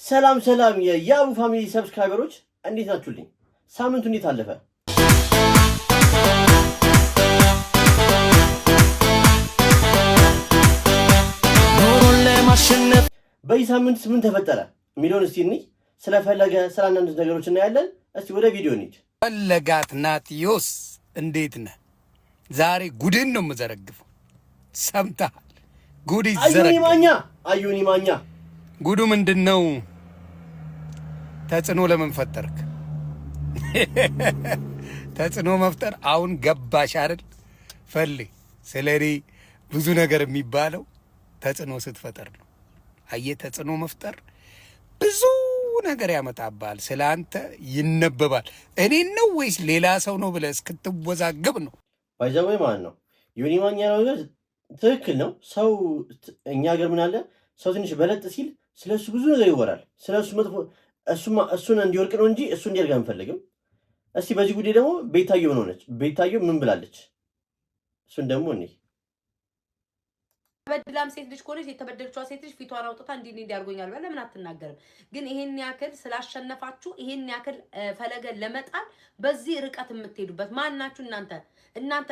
ሰላም ሰላም የያቡ ፋሚሊ ሰብስክራይበሮች እንዴት ናችሁልኝ? ሳምንቱ እንዴት አለፈ? ኑሮን ለማሸነፍ በዚህ ሳምንት ምን ተፈጠረ የሚለውን እስቲ እንይ። ስለፈለገ ስለ አንዳንድ ነገሮች እናያለን። እስቲ ወደ ቪዲዮ እንሂድ። ፈለጋት ናትዮስ እንዴት ነህ? ዛሬ ጉድን ነው የምዘረግፈው። ሰምተሃል? ጉድ ይዘረግፋል። አዩኒ ማኛ ጉዱ ምንድን ነው? ተጽዕኖ ለምን ፈጠርክ? ተጽዕኖ መፍጠር አሁን ገባሽ አይደል? ስለኔ ብዙ ነገር የሚባለው ተጽዕኖ ስትፈጠር ነው። አየህ፣ ተጽዕኖ መፍጠር ብዙ ነገር ያመጣባል። ስለ አንተ ይነበባል። እኔን ነው ወይስ ሌላ ሰው ነው ብለህ እስክትወዛገብ ነው። ባይዘወይ ማለት ነው ዮኒ ማኛ ያለው ነገር ትክክል ነው። ሰው እኛ ሀገር ምን አለ፣ ሰው ትንሽ በለጥ ሲል ስለሱ ብዙ ነገር ይወራል። ስለሱ መጥፎ እሱን እንዲወርቅ ነው እንጂ እሱ እንዲያድግ አንፈልግም። እስቲ በዚህ ጉዳይ ደግሞ ቤታዮ ምን ሆነች? ቤታዮ ምን ብላለች? እሱን ደግሞ እኔ በድላም ሴት ልጅ ከሆነች የተበደለችዋ ሴት ልጅ ፊቷን አውጥታ እንዲህ ያርጎኛል ብለህ ለምን አትናገርም? ግን ይሄን ያክል ስላሸነፋችሁ ይሄን ያክል ፈለገን ለመጣል በዚህ ርቀት የምትሄዱበት ማናችሁ እናንተ?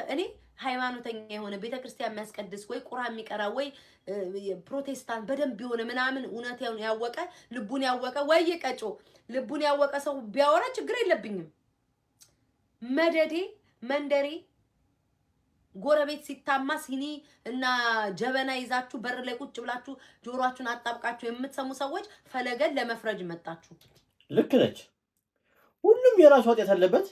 እኔ ሃይማኖተኛ የሆነ ቤተክርስቲያን የሚያስቀድስ ወይ ቁርአን የሚቀራ ወይ ፕሮቴስታንት በደንብ የሆነ ምናምን እውነታውን ያወቀ ልቡን ያወቀ ወይ ቀጮ ልቡን ያወቀ ሰው ቢያወራ ችግር የለብኝም። መደዴ መንደሬ ጎረቤት ሲታማ ሲኒ እና ጀበና ይዛችሁ በር ላይ ቁጭ ብላችሁ ጆሮአችሁን አጣብቃችሁ የምትሰሙ ሰዎች ፈለገን ለመፍረጅ መጣችሁ። ልክ ነች። ሁሉም የራሱ ኃጢአት አለበት፣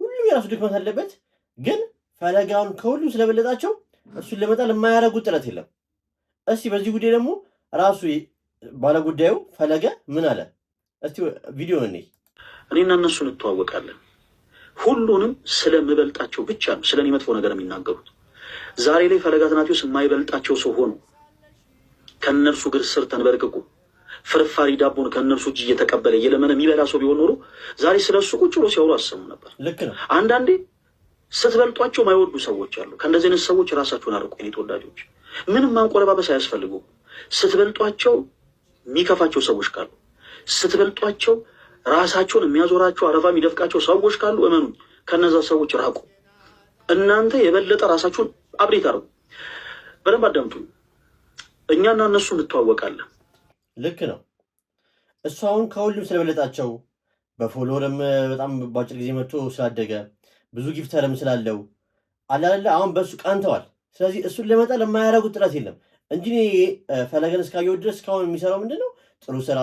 ሁሉም የራሱ ድክመት አለበት። ግን ፈለጋውን ከሁሉም ስለበለጣቸው እሱን ለመጣል የማያደርጉት ጥረት የለም። እስቲ በዚህ ጉዳይ ደግሞ ራሱ ባለጉዳዩ ፈለገ ምን አለ? እስቲ ቪዲዮ ነኝ። እኔና እነሱ እንተዋወቃለን። ሁሉንም ስለምበልጣቸው ብቻ ነው ስለኔ መጥፎ ነገር የሚናገሩት። ዛሬ ላይ ፈለገ አትናትዮስ የማይበልጣቸው ሰው ሆኖ ከነርሱ እግር ስር ተንበርክኮ ፍርፋሪ ዳቦን ከነርሱ እጅ እየተቀበለ እየለመነ የሚበላ ሰው ቢሆን ኖሮ ዛሬ ስለሱ ቁጭ ብሎ ሲያወሩ አሰሙ ነበር። ልክ ነው። አንዳንዴ ስትበልጧቸው ማይወዱ ሰዎች አሉ። ከእንደዚህ አይነት ሰዎች ራሳችሁን አርቁ። የኔ ተወዳጆች፣ ምንም ማንቆለባበስ አያስፈልጉ። ስትበልጧቸው የሚከፋቸው ሰዎች ካሉ፣ ስትበልጧቸው ራሳቸውን የሚያዞራቸው አረፋ የሚደፍቃቸው ሰዎች ካሉ እመኑ፣ ከነዛ ሰዎች ራቁ። እናንተ የበለጠ ራሳችሁን አብዴት አርጉ። በደንብ አዳምጡ። እኛና እነሱ እንተዋወቃለን። ልክ ነው። እሱ አሁን ከሁሉም ስለበለጣቸው በፎሎወርም በጣም በአጭር ጊዜ መጥቶ ስላደገ ብዙ ጊፍተርም ስላለው አላለ አሁን በሱ ቀንተዋል። ስለዚህ እሱን ለመጣል የማያደርጉት ጥረት የለም እንጂ ፈለገን እስካየው ድረስ እስካሁን የሚሰራው ምንድነው? ጥሩ ስራ፣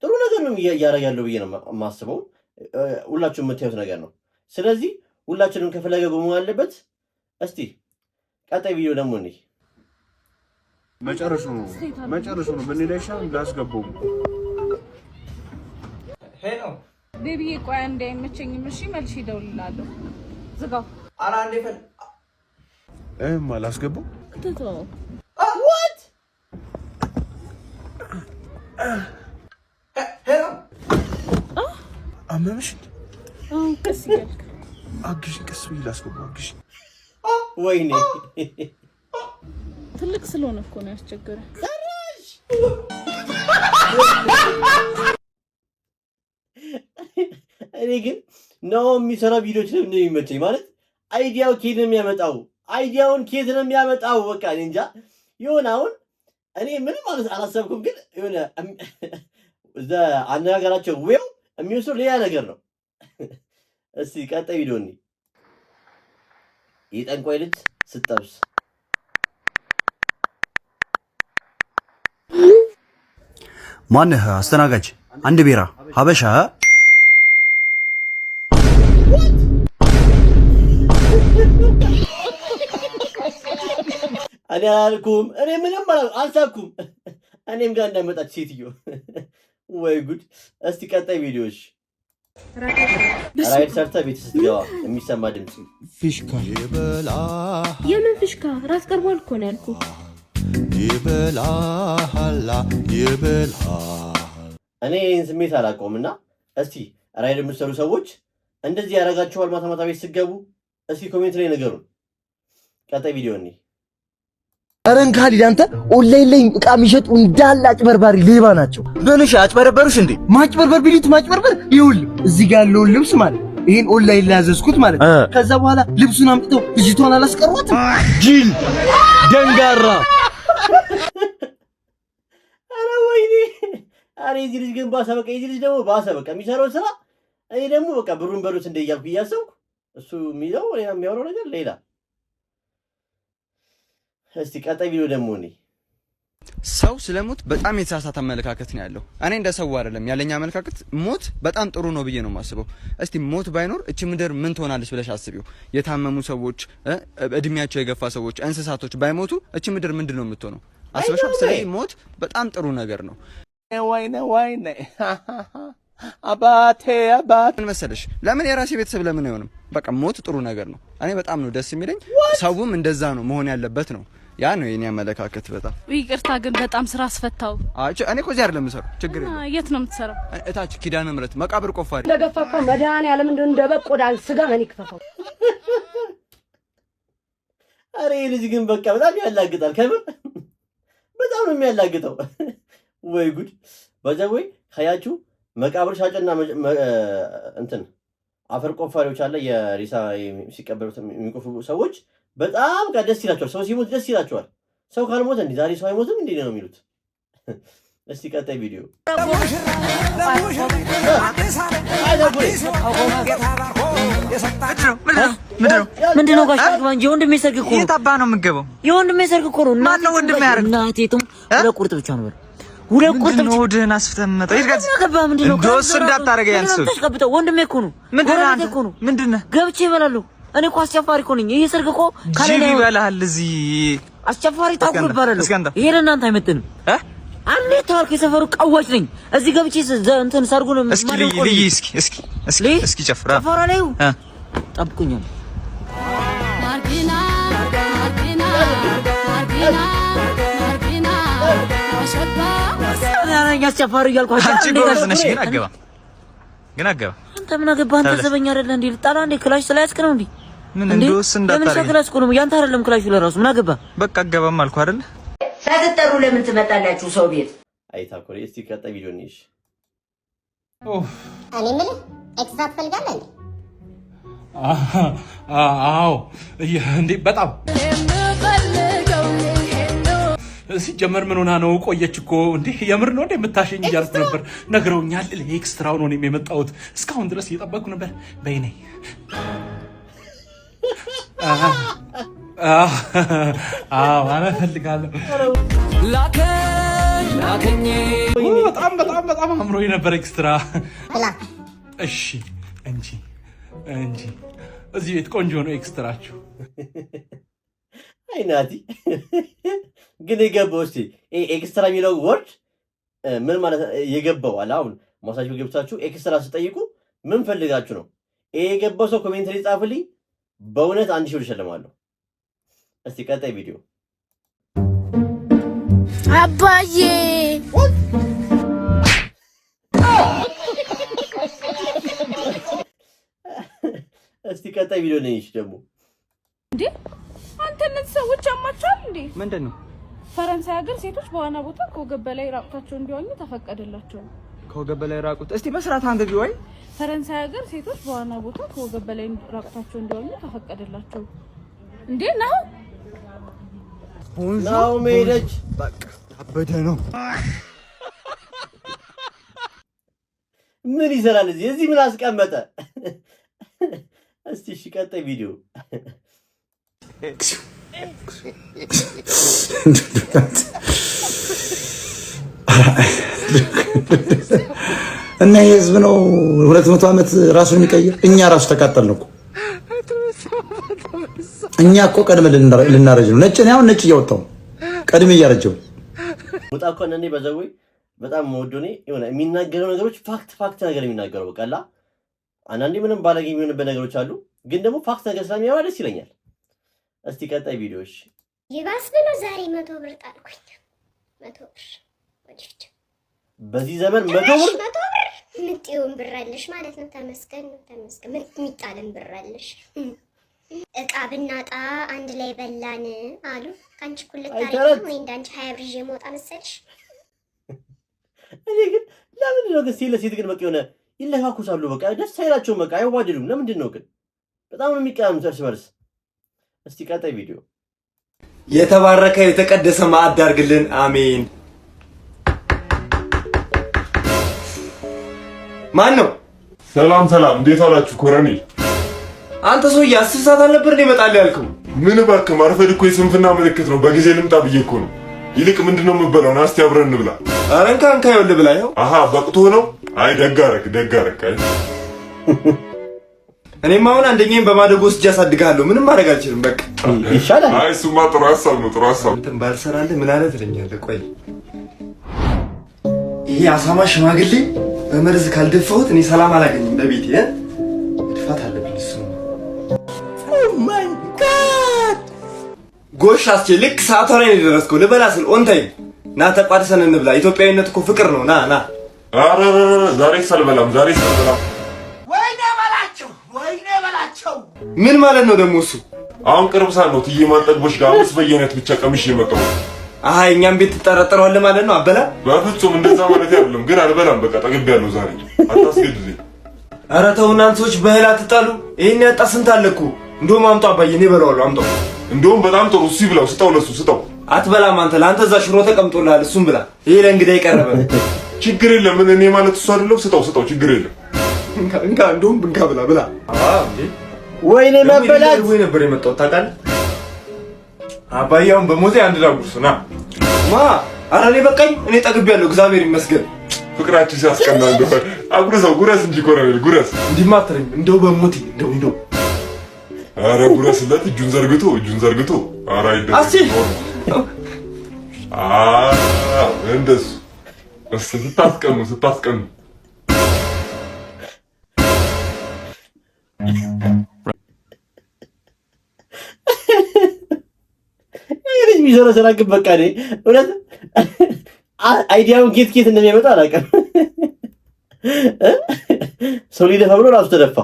ጥሩ ነገር ነው እያደረገ ያለው ብዬ ነው የማስበው። ሁላችሁም የምታዩት ነገር ነው። ስለዚህ ሁላችንም ከፈለገ ጎሞ አለበት። እስቲ ቀጣይ ቪዲዮ ደግሞ እኔ መጨረሱ ነው በኔዳሻ እንዳስገባው ሄሎ ቤቢዬ፣ ቆይ አንዴ አይመቸኝም። እሺ መልሼ እደውልልሃለሁ። ዝጋው። ኧረ አንዴ አላስገባው ትተው what ሄሎ አመመሽ? ቀስ እያልክ አግሽ፣ ቀስ ብዬ ላስገባው። አግሽ። ወይኔ ትልቅ ስለሆነ እኮ ነው ያስቸገረ። እኔ ግን ነው የሚሰራው ቪዲዮች ነው የሚመቸኝ። ማለት አይዲያው ከየት ነው የሚያመጣው? በቃ እኔ እንጃ። የሆነ አሁን እኔ ምንም ማለት አላሰብኩም፣ ግን የሆነ እዛ አነጋገራቸው ወይ የሚወስደው ሌላ ነገር ነው። እስቲ ቀጣይ ቪዲዮ እኔ የጠንቋይ ልጅ ስትጠብስ ማነህ አስተናጋጅ? አንድ ቢራ ሀበሻ። እኔ አላልኩም። እኔ ምንም አልሳኩም። እኔም ጋር እንዳመጣች ሴትዮ። ወይ ጉድ! እስቲ ቀጣይ ቪዲዮሽ ራይድ ሰርተ ቤት ስትገባ የሚሰማ ድምጽ ፊሽካ። የምን ፊሽካ? ራስ ቀርቧል እኮ ነው ያልኩህ። እኔ ይህን ስሜት አላውቀውምና እስቲ ራይድ የምትሰሩ ሰዎች እንደዚህ ያደርጋችኋል? ማታ ማታ ቤት ስትገቡ እስቲ ኮሜንት ላይ ነገሩን። ቀጣይ ቪዲዮ እኔ አረን ካሊድ አንተ ኦንላይን ላይ ዕቃ የሚሸጡ እንዳለ አጭበርባሪ ሌባ ናቸው። ምንሽ አጭበረበሩሽ እንዴ? ማጭበርበር ቢሉት ማጭበርበር ይውል እዚህ ጋር ያለውን ልብስ ማለት ይሄን ኦንላይን ላይ ያዘዝኩት ማለት ከዛ በኋላ ልብሱን አምጥተው ልጅቷን አላስቀሯትም። ጂል ደንጋራ። አረ ወይኔ! አረ እዚህ ልጅ ግን ባሰ። በቃ እዚህ ልጅ ደግሞ ባሰ። በቃ የሚሰራው ስራ እኔ ደግሞ በቃ ብሩን በሉት እንደ እያልኩ እያሰብኩ እሱ የሚለው የሚያወራው ነገር ሌላ። እስቲ ቀጣይ ቪዲዮ ደግሞ እኔ ሰው ስለሞት በጣም የተሳሳተ አመለካከት ነው ያለው። እኔ እንደ ሰው አይደለም ያለኝ አመለካከት ሞት በጣም ጥሩ ነው ብዬ ነው የማስበው። እስቲ ሞት ባይኖር እቺ ምድር ምን ትሆናለች ብለሽ አስቢው። የታመሙ ሰዎች፣ እድሜያቸው የገፋ ሰዎች፣ እንስሳቶች ባይሞቱ እቺ ምድር ምንድን ነው የምትሆነው? አስበሻል? ስለዚህ ሞት በጣም ጥሩ ነገር ነው። ወይኔ አባቴ ምን መሰለሽ፣ ለምን የራሴ ቤተሰብ ለምን አይሆንም? በቃ ሞት ጥሩ ነገር ነው። እኔ በጣም ነው ደስ የሚለኝ። ሰውም እንደዛ ነው መሆን ያለበት ነው። ያ ነው የኔ አመለካከት። በጣም ይቅርታ ግን በጣም ስራ አስፈታው። እኔ እኮ እዚህ አይደለም የምሰራው። ችግር የለም። የት ነው የምትሰራው? እታች ኪዳነ ምሕረት መቃብር ቆፋሪ። እንደገፋፋው መድኃኒዓለም እንደበቆዳል ስጋ ምን ይክፈፈው። አረ ይሄ ልጅ ግን በቃ በጣም ያላግጣል። ከምር በጣም ነው የሚያላግጠው። ወይ ጉድ! በዛው ከያችሁ መቃብር ሻጭና እንትን አፈር ቆፋሪዎች አለ። የሪሳ ሲቀበሉት የሚቆፍሩ ሰዎች በጣም ደስ ይላቸዋል። ሰው ሲሞት ደስ ይላቸዋል። ሰው ካልሞተ እንዴ ዛሬ ሰው አይሞትም እንዴ ነው የሚሉት። እስቲ ቀጣይ ቪዲዮ ምንድነው? ጋሽ ግባ እንጂ ወንድሜ ሰርግ እኮ ነው። የታባ ነው የምገባው? የወንድሜ ሰርግ እኮ ነው። ማን ነው ወንድሜ ያርግ? እናቴቱም ሁለት ቁርጥ ብቻ ነው። ሁለት ቁርጥ ብቻ ነው። ወድህን አስፍተህ መጣው። ይርጋት ምንድነው? ዶስ እንዳታረገ ያንሱ ተሽቀብጠው ወንድሜ እኮ ነው። ምንድነው? ገብቼ እበላለሁ። እኔ እኮ አስቸፋሪ እኮ ነኝ። ይሄ ሰርግ እኮ ካለና ይበላል። እዚህ አስቸፋሪ ታውቁ ይባላል። ይሄ ለእናንተ አይመጥንም። አንዴ ታርክ የሰፈሩ ቀዋጭ ነኝ። እዚህ ገብቼ እንትን ሰርጉን እስኪ ጨፍራ ጨፈራ ላይ ጠብቁኛል። አስቸፋሪ እያልኳቸው አንቺ ጎበዝ ነሽ። ግን አገባ አንተ ምን አገባህ? አንተ ዘበኛ አይደለ እንዴ? ልጣላ እንዴ? ክላሽ ስለያዝክ ነው እንዴ? ምን እንደውስ እንዳታረግ። ለምን ክላሽ እኮ ነው ያንተ አይደለም ክላሹ ለራሱ ምን አገባህ? በቃ አገባም አልኩ አይደል? ሳትጠሩ ለምን ትመጣላችሁ ሰው ቤት? አይታኮሪ እስቲ ቀጣይ ቪዲዮ እንይሽ። እኔ ምን ኤክስትራ ትፈልጋለህ እንዴ? አዎ እንዴ በጣም ሲጀመር ምን ሆና ነው? ቆየች እኮ እንዴ። የምር ነው እንዴ የምታሸኝ እያልኩ ነበር። ነግረውኛል። ኤክስትራው ነው የመጣሁት። እስካሁን ድረስ እየጠበቅኩ ነበር። በይኔ አፈልጋለሁ። በጣም አምሮኝ ነበር ኤክስትራ። እሺ እንጂ እዚህ ቤት ቆንጆ ነው ኤክስትራችሁ። አይ ናቲ ግን የገባው እስቲ ኤክስትራ የሚለው ወርድ ምን ማለት የገባው አለ። አሁን ማሳጅ ገብታችሁ ኤክስትራ ስጠይቁ ምን ፈልጋችሁ ነው? የገባው ሰው ኮሜንት ላይ ጻፍልኝ። በእውነት 1000 ብር እሸልማለሁ። እስቲ ቀጣይ ቪዲዮ አባዬ እስቲ ቀጣይ ቪዲዮ ነይሽ ደግሞ እንዴ አንተ እነዚህ ሰዎች አማቻል እንዴ? ምንድነው? ፈረንሳይ ሀገር ሴቶች በዋና ቦታ ከወገብ በላይ ራቁታቸው እንዲዋኙ ተፈቀደላቸው። ከወገብ በላይ ራቁት? እስቲ በስርዓት አንብቢ። ወይ ፈረንሳይ ሀገር ሴቶች በዋና ቦታ ከወገብ በላይ ራቁታቸው እንዲዋኙ ተፈቀደላቸው። እንዴ ናው ሜደች በቃ አበደ ነው። ምን ይሰራል እዚህ ምን አስቀመጠ? እስቲ እሺ ቀጣይ ቪዲዮ እና የህዝብ ነው 200 ዓመት ራሱን የሚቀይር። እኛ ራሱ ተቃጠልን እኮ። እኛ እኮ ቀድመን ልናረጅ ነው። ነጭ ነው አሁን ነጭ እያወጣው ቀድሜ እያረጀው ወጣ እኮ እኔ በዛው በጣም ወዶኔ የሆነ የሚናገረው ነገሮች ፋክት ነገር የሚናገረው በቃላ አንዳንዴ ምንም ባለጌ የሚሆንበት ነገሮች አሉ፣ ግን ደግሞ ፋክት ነገር ስለሚያወራ ደስ ይለኛል። እስቲ ቀጣይ ቪዲዮሽ ይባስ ብሎ ዛሬ 100 ብር ጣልኩኝ። 100 ብር ወዲፍት በዚህ ዘመን 100 ብር ምጥዩን ብር አለሽ ማለት ነው። ተመስገን ምን የሚጣልን ብር አለሽ? እቃ ብናጣ አንድ ላይ በላን አሉ። ካንቺ ኩልት ታሪክ ወይ እንዳንቺ 20 ብር ይዤ መውጣ መሰልሽ? እኔ ግን ለምን ነው ግን ለሴት ግን በቃ የሆነ ይለካኩሳሉ። በቃ ደስ አይላቸውም። በቃ አይዋደዱም። ለምንድን ነው ግን? በጣም ነው የሚቀያሙት እርስ በርስ። እስቲ ቀጣይ ቪዲዮ። የተባረከ የተቀደሰ ማዕድ አድርግልን። አሜን። ማን ነው? ሰላም ሰላም፣ እንዴት ዋላችሁ ኮረኔል? አንተ ሰውዬ 10 ሰዓት አልነበር እንዴ እመጣለሁ ያልከው? ምን እባክህ ማርፈድ እኮ የስንፍና ምልክት ነው። በጊዜ ልምጣ ብዬ እኮ ነው። ይልቅ ምንድነው የምበላው? ና እስቲ አብረን እንብላ። ኧረ እንካ እንካ፣ ይኸውልህ ብላ። ይኸው። አሃ በቅቶ ነው። አይ ደግ አደረክ። እኔማ አሁን አንደኛዬን በማደጎ ወስጄ አሳድግሃለሁ። ምንም ማድረግ አልችልም። በቃ ይሻላል። አይ እሱማ ጥሩ ሀሳብ ነው፣ ጥሩ ሀሳብ። እንትን ባልሰራልህ ምን አለ ትለኛለህ? ቆይ ይሄ አሳማ ሽማግሌ በመርዝ ካልደፋሁት እኔ ሰላም አላገኝም በቤቴ። መድፋት አለብኝ እሱ። ኦ ማይ ጋድ! ጎሽ አስቼ፣ ልክ ሰዓቷ ላይ ነው የደረስከው። ልበላ ስል ኦን ታይም። ና ተቋድሰን እንብላ። ኢትዮጵያዊነት እኮ ፍቅር ነው። ና ኧረ ዛሬ ሳልበላም ወይኔ በላቸው። ምን ማለት ነው ደግሞ እሱ? አሁን ቅርብ ሰዓት ነው ትዬ ማንጠግቦች ጋር 5 በየአይነት ብቻ ቀምሼ የመጣሁ። አሃ እኛም ቤት ትጠረጥረዋለህ ማለት ነው? አበላ? በፍጹም እንደዛ ማለት አይደለም፣ ግን አልበላም። በቃ ጠግቤያለሁ ዛሬ። አታስገድልኝ። ኧረ ተው እናንተ ሰዎች በእህል አትጣሉ። ይሄን ያጣ ስንት አለ እኮ። እንደውም አምጣው አባዬ፣ እኔ እበላዋለሁ። አምጣው። እንደውም በጣም ጥሩ። እሱ ይብላው። ስጠው፣ ለሱ ስጠው። አትበላም አንተ። ለአንተ እዛ ሽሮ ተቀምጦልሃል፣ እሱም ብላ። ይሄ ለእንግዳ የቀረበ ችግር የለም። እኔ ማለት እሱ አይደለም። ስጠው፣ ችግር የለም። እንካ እንደውም ብንካ ብላ። ወይኔ መበላት ወይ ነበር የመጣው ታውቃለህ? አባዬውን በሞቴ አንድ ዳጉርሱ ና ማ። ኧረ እኔ በቃኝ፣ እኔ ጠግቤያለሁ፣ እግዚአብሔር ይመስገን። ፍቅራችን ሲያስቀና እንደሆነ አጉርሰው። ጉረስ እንጂ ኮረኔል ጉረስ። እንዲህማ አትለኝ። እንደው በሞቴ እንደው ኧረ ጉረስለት፣ እጁን ዘርግቶ። ኧረ አይደለም እንደሱ ስታስቀኑ ይሄ የሚሰራው ስራ ግን በቃ እኔ እውነት አይዲያውን ኬት እንደሚያመጣ አላውቅም። ሰው ሊደፋ ብሎ ራሱ ተደፋ።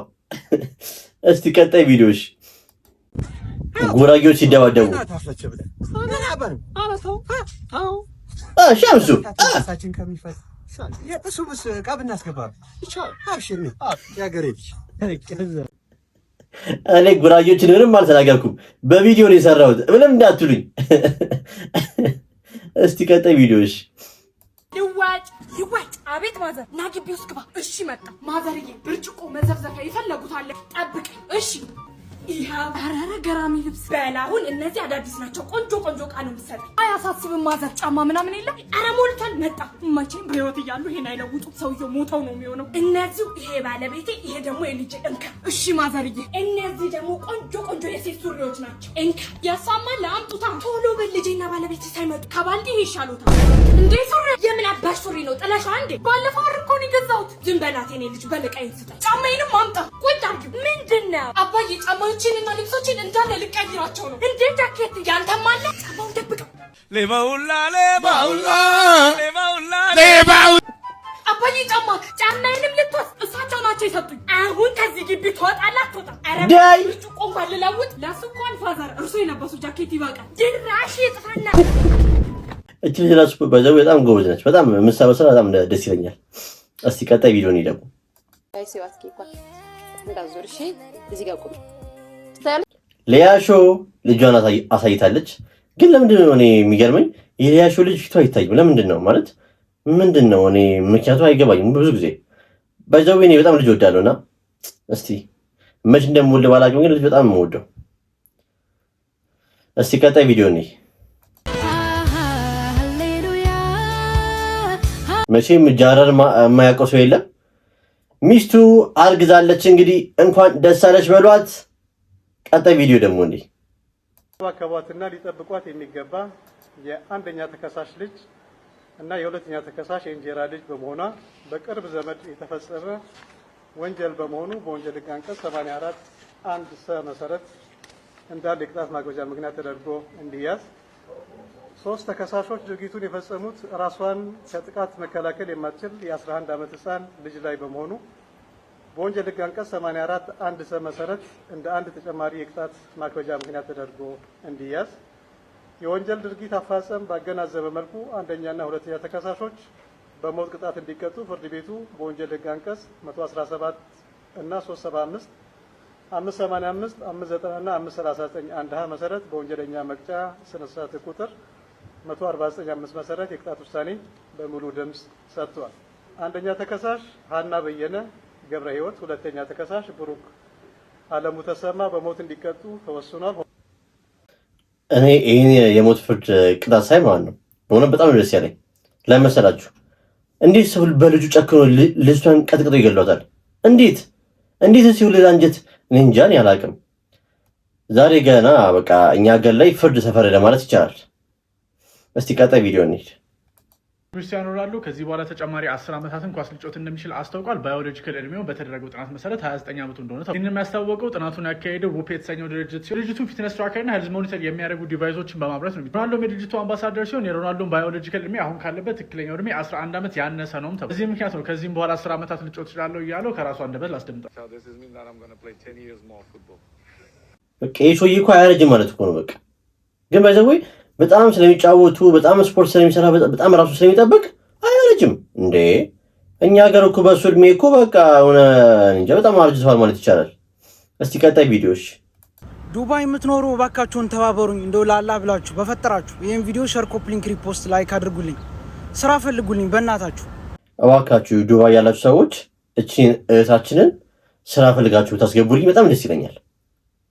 እስቲ ቀጣይ ቪዲዮሽ። ጉራጌዎች ሲደባደቡ ሻምሱ እኔ ጉራጌዎችን ምንም አልተናገርኩም። በቪዲዮ ነው የሰራሁት። ምንም እንዳትሉኝ። እስቲ ቀጣይ ቪዲዮሽ። ይዋጭ። አቤት ማዘር፣ ና ግቢ ውስጥ ግባ። እሺ መጣ። ማዘርዬ ብርጭቆ መዘፍዘፊያ ይፈልጉታል። ጠብቀኝ እሺ። ይሄው አረረ ገራሚ ልብስ በላሁን። እነዚህ አዳዲስ ናቸው። ቆንጆ ዕቃ ነው የምትሰጠኝ። አያሳስብም ማዘር። ጫማ ምናምን የለም? ኧረ ሞልቷል። መጣ። መቼም በህይወት እያሉ ይሄን አይለውጡ። ሰውየው ሞተው ነው የሚሆነው። እነዚህ ይሄ ባለቤቴ፣ ይሄ ደግሞ የልጄ እንካ። እሺ ማዘርዬ። እነዚህ ደግሞ ቆንጆ የሴት ሱሪዎች ናቸው። እንካ። ያሳማል። ለአምጡታ ቶሎ በል። ልጄና ባለቤቴ ሳይመጡ ከባልዲ ይሻሉታል። እንዴ ሱሪ የምን አባሽ ሱሪ ነው? ጥለሻ እንዴ? ባለፈው እኮ ነው የገዛሁት። ዝም በላት የኔ ልጅ። በልቃይን ስጠኝ። ጫማዬንም አምጣ። ቁጭ አድርጊው። ምንድነው አባዬ? ጫማዎችንና ልብሶችን እንዳለ ልቀይራቸው ነው። እንዴ ጃኬት ያንተም አለ? ጫማውን ደብቀው። ሌባውላ አባዬ ጫማዬንም ልትወስድ እሳቸው ናቸው የሰጡኝ። አሁን ከዚህ ግቢ ትወጣለህ አትወጣም? ኧረ ብርጭቆ እንኳን ልለውጥ። ለሱ እንኳን ፋዘር እርሶ የለበሱ ጃኬት ይበቃል። ድራሽ ይጥፋና እቺ ልጅ ራሱ በጣም ጎበዝ ነች። በጣም የምትሰራው ስራ በጣም ደስ ይለኛል። እስቲ ቀጣይ ቪዲዮ ነው ደግሞ ሊያሾ ልጇን አሳይታለች። ግን ለምንድን ነው እኔ የሚገርመኝ የሊያሾ ልጅ ፊቷ አይታይም? ለምንድን ነው ማለት ምንድን ነው? እኔ ምክንያቱ አይገባኝም። ብዙ ጊዜ በዛው እኔ በጣም ልጅ ወዳለሁና እስቲ መች እንደምወልድ ባላውቅም ግን ልጅ በጣም የምወደው። እስቲ ቀጣይ ቪዲዮ ነኝ። መቼም ጃረር የማያውቀው ሰው የለም። ሚስቱ አርግዛለች። እንግዲህ እንኳን ደስ አለች በሏት። ቀጣይ ቪዲዮ ደግሞ እንዲህ አካባትና ሊጠብቋት የሚገባ የአንደኛ ተከሳሽ ልጅ እና የሁለተኛ ተከሳሽ የእንጀራ ልጅ በመሆኗ በቅርብ ዘመድ የተፈጸመ ወንጀል በመሆኑ በወንጀል ሕግ አንቀጽ 84 አንድ ሰ መሰረት እንዳለ የቅጣት ማክበጃ ምክንያት ተደርጎ እንዲያዝ። 3 ተከሳሾች ድርጊቱን የፈጸሙት ራሷን ከጥቃት መከላከል የማትችል የ11 ዓመት ህፃን ልጅ ላይ በመሆኑ በወንጀል ሕግ አንቀጽ 84 አንድ ሰ መሰረት እንደ አንድ ተጨማሪ የቅጣት ማክበጃ ምክንያት ተደርጎ እንዲያዝ የወንጀል ድርጊት አፈጻጸም ባገናዘበ መልኩ አንደኛና ሁለተኛ ተከሳሾች በሞት ቅጣት እንዲቀጡ ፍርድ ቤቱ በወንጀል ሕግ አንቀጽ 117 እና 375 585 590 እና 539 1 ሀ መሰረት በወንጀለኛ መቅጫ ስነ ስርዓት ቁጥር 149 መሰረት የቅጣት ውሳኔ በሙሉ ድምፅ ሰጥቷል። አንደኛ ተከሳሽ ሀና በየነ ገብረ ሕይወት፣ ሁለተኛ ተከሳሽ ብሩክ አለሙ ተሰማ በሞት እንዲቀጡ ተወስኗል። እኔ ይህን የሞት ፍርድ ቅጣት ሳይ ማለት ነው በሆነ በጣም ደስ ያለኝ ለመሰላችሁ። እንዴት ሰው በልጁ ጨክኖ ልጅቷን ቀጥቅጦ ይገሏታል? እንዴት ሲውል አንጀት እኔ እንጃ እኔ አላውቅም። ዛሬ ገና በቃ እኛ ሀገር ላይ ፍርድ ተፈረደ ማለት ይቻላል። እስቲ ቀጣይ ቪዲዮ እንሂድ። ክርስቲያኖ ሮናልዶ ከዚህ በኋላ ተጨማሪ 10 ዓመታትን ኳስ ሊጫወት እንደሚችል አስታውቋል። ባዮሎጂካል እድሜው በተደረገው ጥናት መሰረት 29 ዓመቱ እንደሆነ ይህን የሚያስታወቀው ጥናቱን ያካሄደው ውፕ የተሰኘው ድርጅት ሲሆን ድርጅቱ ፊትነስ ትራከር እና ሄልዝ ሞኒተር የሚያደርጉ ዲቫይሶችን በማምረት ነው። ሮናልዶም የድርጅቱ አምባሳደር ሲሆን የሮናልዶን ባዮሎጂካል እድሜ አሁን ካለበት ትክክለኛው እድሜ 11 ዓመት ያነሰ ነውም ተብሏል። በዚህ ምክንያት ነው ከዚህም በኋላ 10 ዓመታት ልጫወት እችላለሁ እያለው ከራሱ አንደበት ላስደምጣል። በቃ ይህ ሰውዬ እኮ አያረጅም ማለት እኮ ነው። በቃ ግን በዘወይ በጣም ስለሚጫወቱ በጣም ስፖርት ስለሚሰራ በጣም ራሱ ስለሚጠብቅ አያረጅም እንዴ። እኛ ሀገር እኮ በሱ እድሜ እኮ በቃ ሆነ እንጃ በጣም አርጅቷል ማለት ይቻላል። እስቲ ቀጣይ ቪዲዮሽ። ዱባይ የምትኖሩ እባካችሁን ተባበሩኝ፣ እንደው ላላ ብላችሁ በፈጠራችሁ ይህን ቪዲዮ ሸር፣ ኮፒ ሊንክ፣ ሪፖስት፣ ላይክ አድርጉልኝ። ስራ ፈልጉልኝ በእናታችሁ እባካችሁ። ዱባይ ያላችሁ ሰዎች እቺን እህታችንን ስራ ፈልጋችሁ ታስገቡልኝ በጣም ደስ ይለኛል።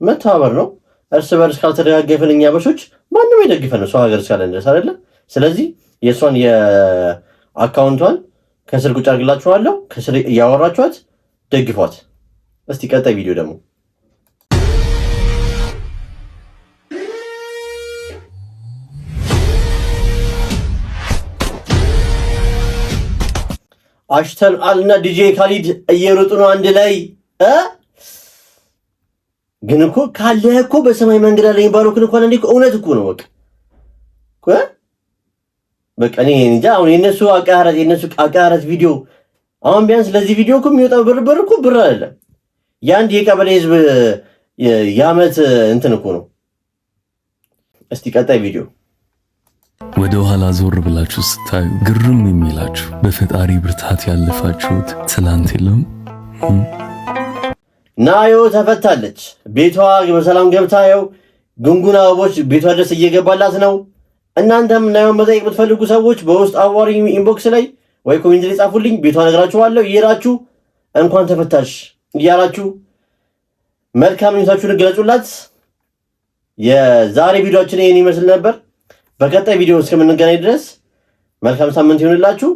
መተባበር ነው። እርስ በርስ ካልተደጋገፍን እኛ በሾች ማንም አይደግፈን ሰው ሀገር እስካለን ድረስ አይደለ? ስለዚህ የእሷን የአካውንቷን ከስር ቁጭ አድርግላችኋለሁ። ከስር እያወራችኋት ደግፏት። እስቲ ቀጣይ ቪዲዮ ደግሞ አሽተን አልና ዲጄ ካሊድ እየሮጡ ነው አንድ ላይ ግን እኮ ካለ እኮ በሰማይ መንገድ አለ የሚባለው ግን እንኳን እንዴ እውነት እኮ ነው። በቃ እኔ እንጃ። አሁን የነሱ አቃራጭ ቪዲዮ አሁን ቢያንስ ለዚህ ቪዲዮ እኮ የሚወጣው ብር እኮ ብር አይደለም። የአንድ የቀበሌ ህዝብ የዓመት እንትን እኮ ነው። እስቲ ቀጣይ ቪዲዮ። ወደ ኋላ ዞር ብላችሁ ስታዩ ግርም የሚላችሁ በፈጣሪ ብርታት ያለፋችሁት ትናንት የለም። ናዮ ተፈታለች። ቤቷ በሰላም ገብታ ያው ጉንጉን አበቦች ቤቷ ድረስ እየገባላት ነው። እናንተም ናዮን መጠየቅ የምትፈልጉ ሰዎች በውስጥ አዋሪ ኢንቦክስ ላይ ወይ ኮሜንት ላይ ጻፉልኝ። ቤቷ ነግራችኋለሁ። እየሄዳችሁ እንኳን ተፈታሽ እያላችሁ መልካም ምኞታችሁን ገለጹላት። የዛሬ ቪዲዮአችን ይሄን ይመስል ነበር። በቀጣይ ቪዲዮ እስከምንገናኝ ድረስ መልካም ሳምንት ይሁንላችሁ።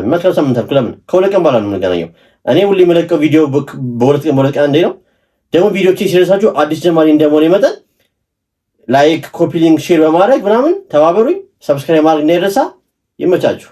መልካም ሳምንት አልኩ። ለምን ከሁለት ቀን በኋላ ነው የምንገናኘው። እኔ ሁሌ የምለቀው ቪዲዮ በሁለት ቀን አንዴ ነው። ደግሞ ቪዲዮችን ሲደርሳችሁ አዲስ ጀማሪ እንደመሆኔ መጠን ላይክ፣ ኮፒ ሊንክ፣ ሼር በማድረግ ምናምን ተባበሩኝ። ሰብስክራይብ ማድረግ እንዳይረሳ። ይመቻችሁ።